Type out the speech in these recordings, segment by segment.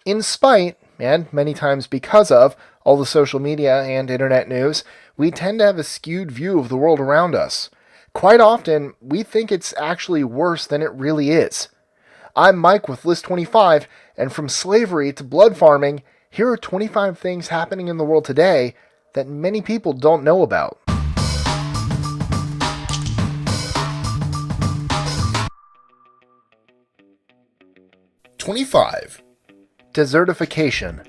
In spite, and many times because of, all the social media and internet news, we tend to have a skewed view of the world around us. Quite often, we think it's actually worse than it really is. I'm Mike with List 25, and from slavery to blood farming, here are 25 things happening in the world today that many people don't know about. #25. Desertification.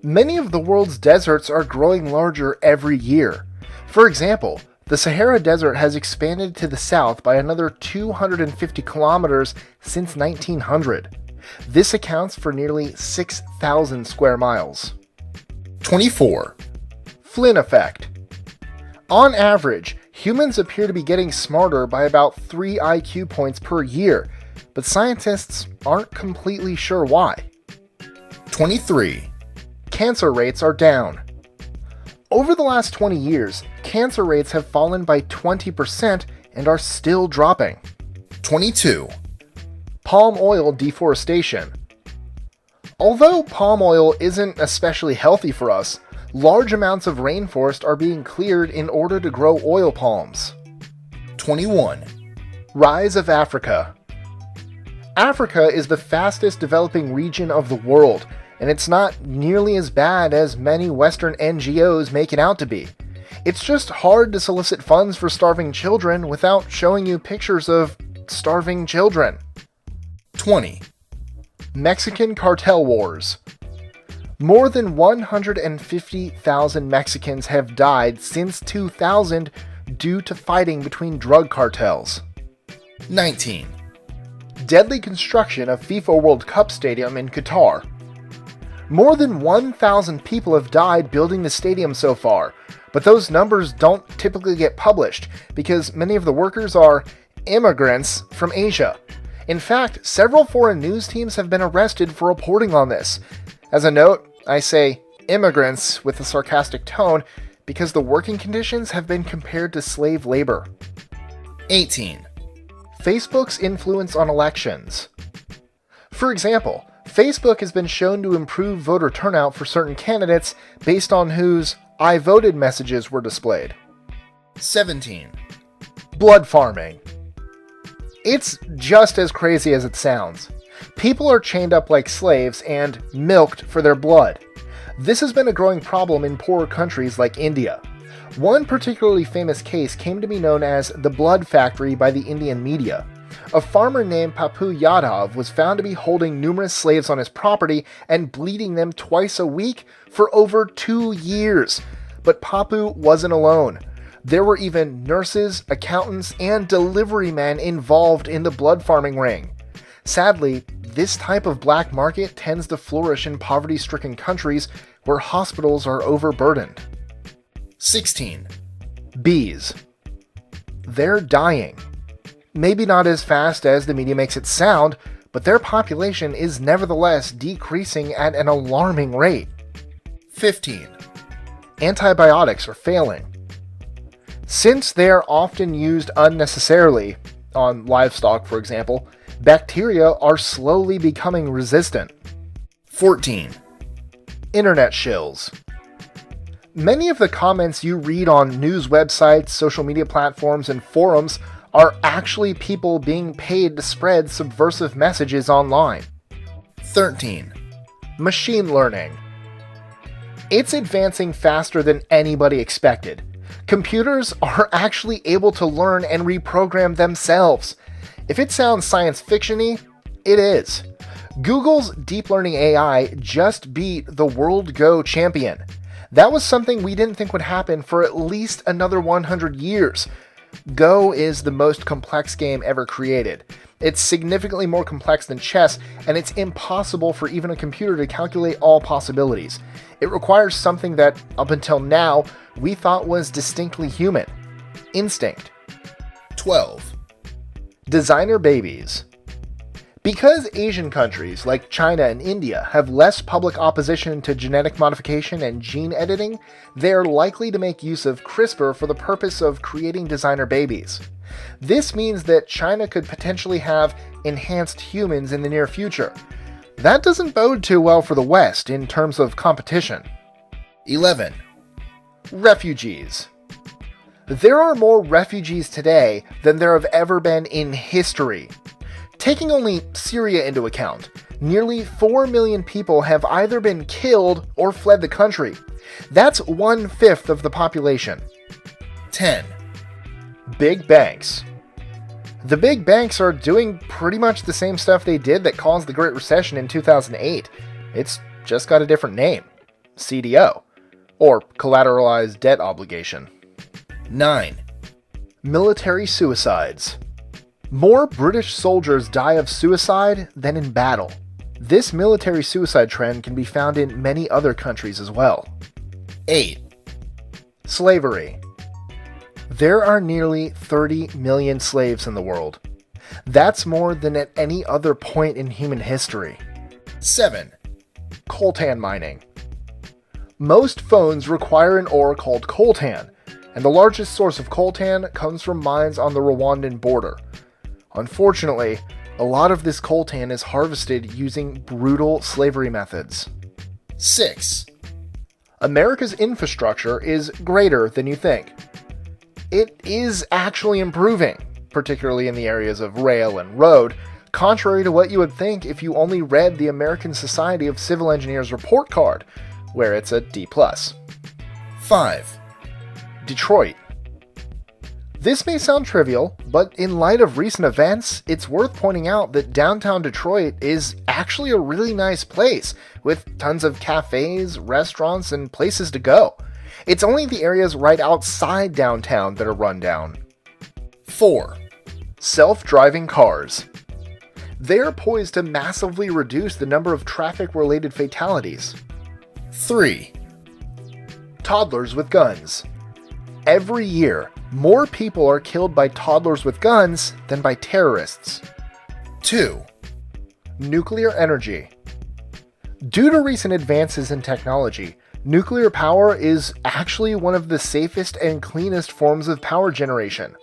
Many of the world's deserts are growing larger every year. For example, the Sahara Desert has expanded to the south by another 250 kilometers since 1900. This accounts for nearly 6,000 square miles. 24. Flynn effect. On average, humans appear to be getting smarter by about 3 IQ points per year, but scientists aren't completely sure why. 23. Cancer rates are down. Over the last 20 years, cancer rates have fallen by 20% and are still dropping. 22. Palm oil deforestation. Although palm oil isn't especially healthy for us, large amounts of rainforest are being cleared in order to grow oil palms. 21. Rise of Africa. Africa is the fastest developing region of the world, and it's not nearly as bad as many Western NGOs make it out to be. It's just hard to solicit funds for starving children without showing you pictures of starving children. 20. Mexican cartel wars. More than 150,000 Mexicans have died since 2000 due to fighting between drug cartels. 19. Deadly construction of FIFA World Cup Stadium in Qatar. More than 1,000 people have died building the stadium so far, but those numbers don't typically get published because many of the workers are immigrants from Asia. In fact, several foreign news teams have been arrested for reporting on this. As a note, I say immigrants with a sarcastic tone because the working conditions have been compared to slave labor. 18. Facebook's influence on elections. For example, Facebook has been shown to improve voter turnout for certain candidates based on whose "I voted" messages were displayed. 17. Blood farming. It's just as crazy as it sounds. People are chained up like slaves and milked for their blood. This has been a growing problem in poorer countries like India. One particularly famous case came to be known as the Blood Factory by the Indian media. A farmer named Papu Yadav was found to be holding numerous slaves on his property and bleeding them twice a week for over 2 years. But Papu wasn't alone. There were even nurses, accountants, and delivery men involved in the blood farming ring. Sadly, this type of black market tends to flourish in poverty-stricken countries where hospitals are overburdened. 16. Bees. They're dying. Maybe not as fast as the media makes it sound, but their population is nevertheless decreasing at an alarming rate. 15. Antibiotics are failing. Since they are often used unnecessarily, on livestock for example, bacteria are slowly becoming resistant. 14. Internet shills. Many of the comments you read on news websites, social media platforms, and forums are actually people being paid to spread subversive messages online. 13. Machine learning. It's advancing faster than anybody expected. Computers are actually able to learn and reprogram themselves. If it sounds science fiction-y, it is. Google's deep learning AI just beat the World Go champion. That was something we didn't think would happen for at least another 100 years. Go is the most complex game ever created. It's significantly more complex than chess, and it's impossible for even a computer to calculate all possibilities. It requires something that, up until now, we thought was distinctly human: instinct. 12. Designer babies. Because Asian countries like China and India have less public opposition to genetic modification and gene editing, they are likely to make use of CRISPR for the purpose of creating designer babies. This means that China could potentially have enhanced humans in the near future. That doesn't bode too well for the West in terms of competition. 11. Refugees. There are more refugees today than there have ever been in history. Taking only Syria into account, nearly 4 million people have either been killed or fled the country. That's 1/5 of the population. 10. Big banks. The big banks are doing pretty much the same stuff they did that caused the Great Recession in 2008. It's just got a different name. CDO, or Collateralized Debt Obligation. 9. Military suicides. More British soldiers die of suicide than in battle. This military suicide trend can be found in many other countries as well. 8. Slavery. There are nearly 30 million slaves in the world. That's more than at any other point in human history. 7. Coltan mining. Most phones require an ore called coltan, and the largest source of coltan comes from mines on the Rwandan border. Unfortunately, a lot of this coltan is harvested using brutal slavery methods. 6. America's infrastructure is greater than you think. It is actually improving, particularly in the areas of rail and road, contrary to what you would think if you only read the American Society of Civil Engineers report card, where it's a D+. 5. Detroit. This may sound trivial, but in light of recent events, it's worth pointing out that downtown Detroit is actually a really nice place, with tons of cafes, restaurants, and places to go. It's only the areas right outside downtown that are run down. 4. Self-driving cars. They are poised to massively reduce the number of traffic-related fatalities. 3. Toddlers with guns. Every year, more people are killed by toddlers with guns than by terrorists. 2. Nuclear energy. Due to recent advances in technology, nuclear power is actually one of the safest and cleanest forms of power generation.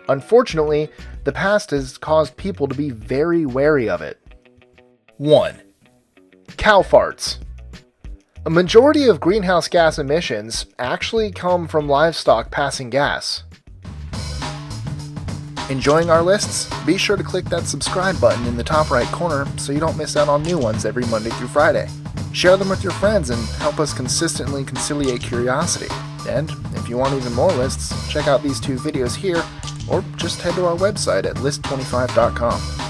Unfortunately, the past has caused people to be very wary of it. 1. Cow farts. A majority of greenhouse gas emissions actually come from livestock passing gas. Enjoying our lists? Be sure to click that subscribe button in the top right corner so you don't miss out on new ones every Monday through Friday. Share them with your friends and help us consistently conciliate curiosity. And if you want even more lists, check out these 2 videos here, or just head to our website at list25.com.